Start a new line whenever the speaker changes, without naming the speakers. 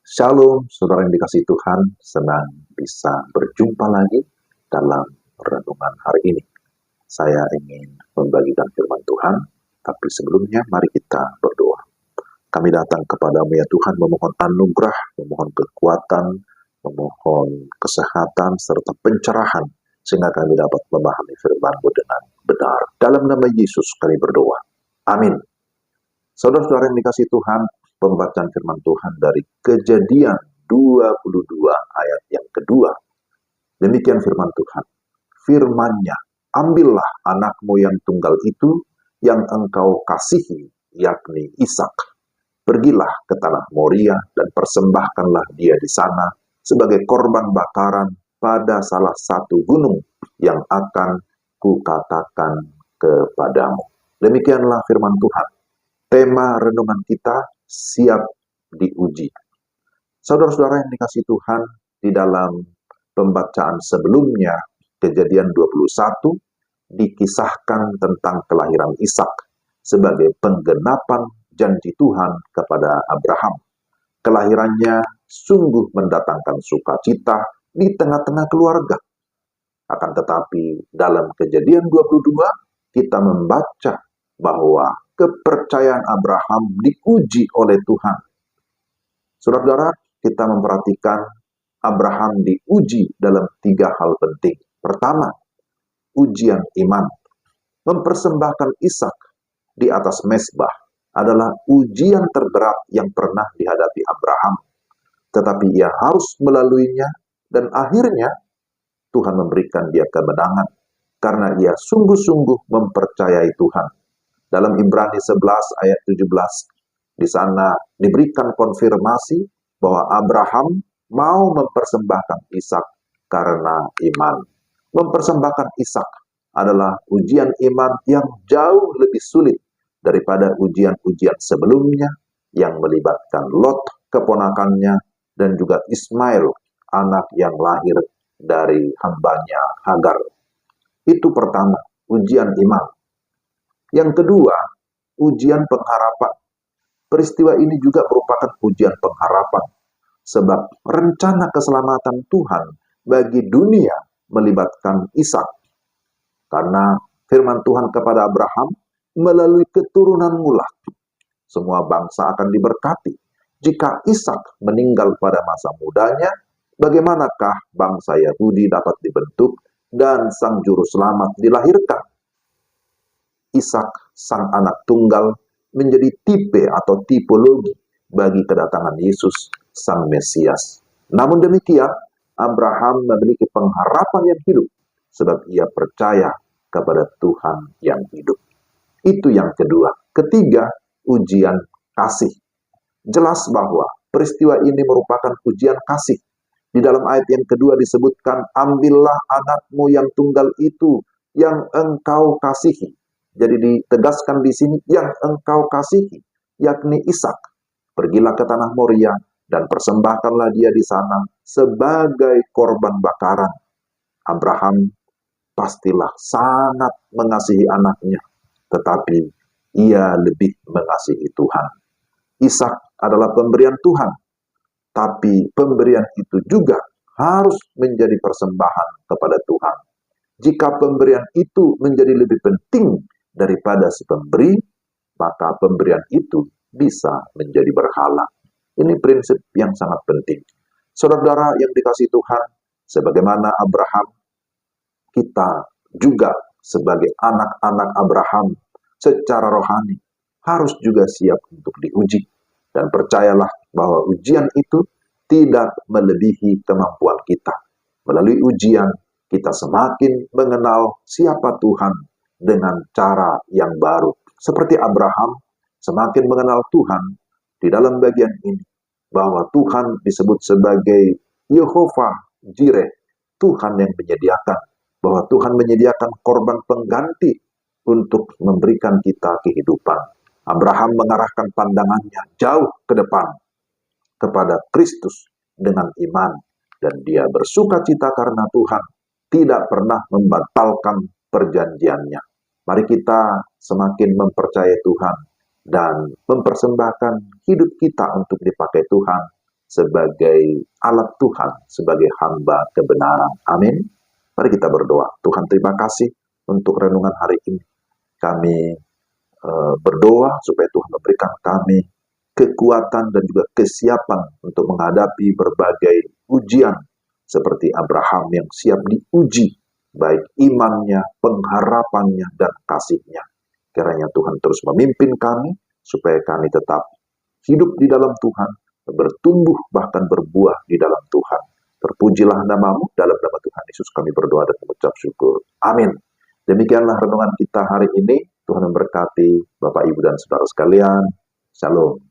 Shalom, saudara yang dikasihi Tuhan, senang bisa berjumpa lagi dalam renungan hari ini. Saya ingin membagikan firman Tuhan, tapi sebelumnya mari kita berdoa. Kami datang kepadamu ya Tuhan, memohon anugerah, memohon kekuatan, memohon kesehatan, serta pencerahan, sehingga kami dapat memahami firman-Mu dengan benar. Dalam nama Yesus kami berdoa. Amin. Saudara-saudara yang dikasihi Tuhan, pembacaan firman Tuhan dari Kejadian 22 ayat yang kedua. Demikian firman Tuhan. Firman-Nya, ambillah anakmu yang tunggal itu, yang engkau kasihi, yakni Ishak. Pergilah ke tanah Moria dan persembahkanlah dia di sana sebagai korban bakaran pada salah satu gunung yang akan kukatakan kepadamu. Demikianlah firman Tuhan. Tema renungan kita, siap diuji. Saudara-saudara yang dikasihi Tuhan, di dalam pembacaan sebelumnya, Kejadian 21, dikisahkan tentang kelahiran Ishak sebagai penggenapan janji Tuhan kepada Abraham. Kelahirannya sungguh mendatangkan sukacita di tengah-tengah keluarga. Akan tetapi dalam Kejadian 22, kita membaca bahwa kepercayaan Abraham diuji oleh Tuhan. Saudara-saudara, kita memperhatikan Abraham diuji dalam 3 hal penting. Pertama, ujian iman. Mempersembahkan Ishak di atas mezbah adalah ujian terberat yang pernah dihadapi Abraham. Tetapi ia harus melaluinya dan akhirnya Tuhan memberikan dia kemenangan karena ia sungguh-sungguh mempercayai Tuhan. Dalam Ibrani 11 ayat 17, di sana diberikan konfirmasi bahwa Abraham mau mempersembahkan Ishak karena iman. Mempersembahkan Ishak adalah ujian iman yang jauh lebih sulit daripada ujian-ujian sebelumnya yang melibatkan Lot, keponakannya, dan juga Ismail, anak yang lahir dari hambanya Hagar. Itu pertama, ujian iman. Yang kedua, ujian pengharapan. Peristiwa ini juga merupakan ujian pengharapan, sebab rencana keselamatan Tuhan bagi dunia melibatkan Ishak. Karena firman Tuhan kepada Abraham, melalui keturunanmu lah semua bangsa akan diberkati. Jika Ishak meninggal pada masa mudanya, bagaimanakah bangsa Yahudi dapat dibentuk dan sang juru selamat dilahirkan? Ishak, sang anak tunggal, menjadi tipe atau tipologi bagi kedatangan Yesus, sang Mesias. Namun demikian, Abraham memiliki pengharapan yang hidup, sebab ia percaya kepada Tuhan yang hidup. Itu yang kedua. Ketiga, ujian kasih. Jelas bahwa peristiwa ini merupakan ujian kasih. Di dalam ayat yang kedua disebutkan, ambillah anakmu yang tunggal itu, yang engkau kasihi. Jadi ditegaskan di sini, yang engkau kasihi, yakni Ishak. Pergilah ke tanah Moria dan persembahkanlah dia di sana sebagai korban bakaran. Abraham pastilah sangat mengasihi anaknya, tetapi ia lebih mengasihi Tuhan. Ishak adalah pemberian Tuhan, tapi pemberian itu juga harus menjadi persembahan kepada Tuhan. Jika pemberian itu menjadi lebih penting daripada si pemberi, maka pemberian itu bisa menjadi berhala. Ini prinsip yang sangat penting. Saudara-saudara yang dikasihi Tuhan, sebagaimana Abraham, kita juga sebagai anak-anak Abraham secara rohani harus juga siap untuk diuji. Dan percayalah bahwa ujian itu tidak melebihi kemampuan kita. Melalui ujian, kita semakin mengenal siapa Tuhan dengan cara yang baru. Seperti Abraham semakin mengenal Tuhan di dalam bagian ini, bahwa Tuhan disebut sebagai Yehovah Jireh, Tuhan yang menyediakan, bahwa Tuhan menyediakan korban pengganti untuk memberikan kita kehidupan. Abraham mengarahkan pandangannya jauh ke depan kepada Kristus dengan iman, dan dia bersuka cita karena Tuhan tidak pernah membatalkan perjanjiannya. Mari kita semakin mempercayai Tuhan dan mempersembahkan hidup kita untuk dipakai Tuhan, sebagai alat Tuhan, sebagai hamba kebenaran. Amin. Mari kita berdoa. Tuhan, terima kasih untuk renungan hari ini. Kami berdoa supaya Tuhan memberikan kami kekuatan dan juga kesiapan untuk menghadapi berbagai ujian seperti Abraham yang siap diuji, baik imannya, pengharapannya, dan kasihnya. Kiranya Tuhan terus memimpin kami supaya kami tetap hidup di dalam Tuhan, bertumbuh bahkan berbuah di dalam Tuhan. Terpujilah namamu, dalam nama Tuhan Yesus kami berdoa dan mengucap syukur. Amin. Demikianlah renungan kita hari ini. Tuhan memberkati Bapak, Ibu, dan Saudara sekalian. Shalom.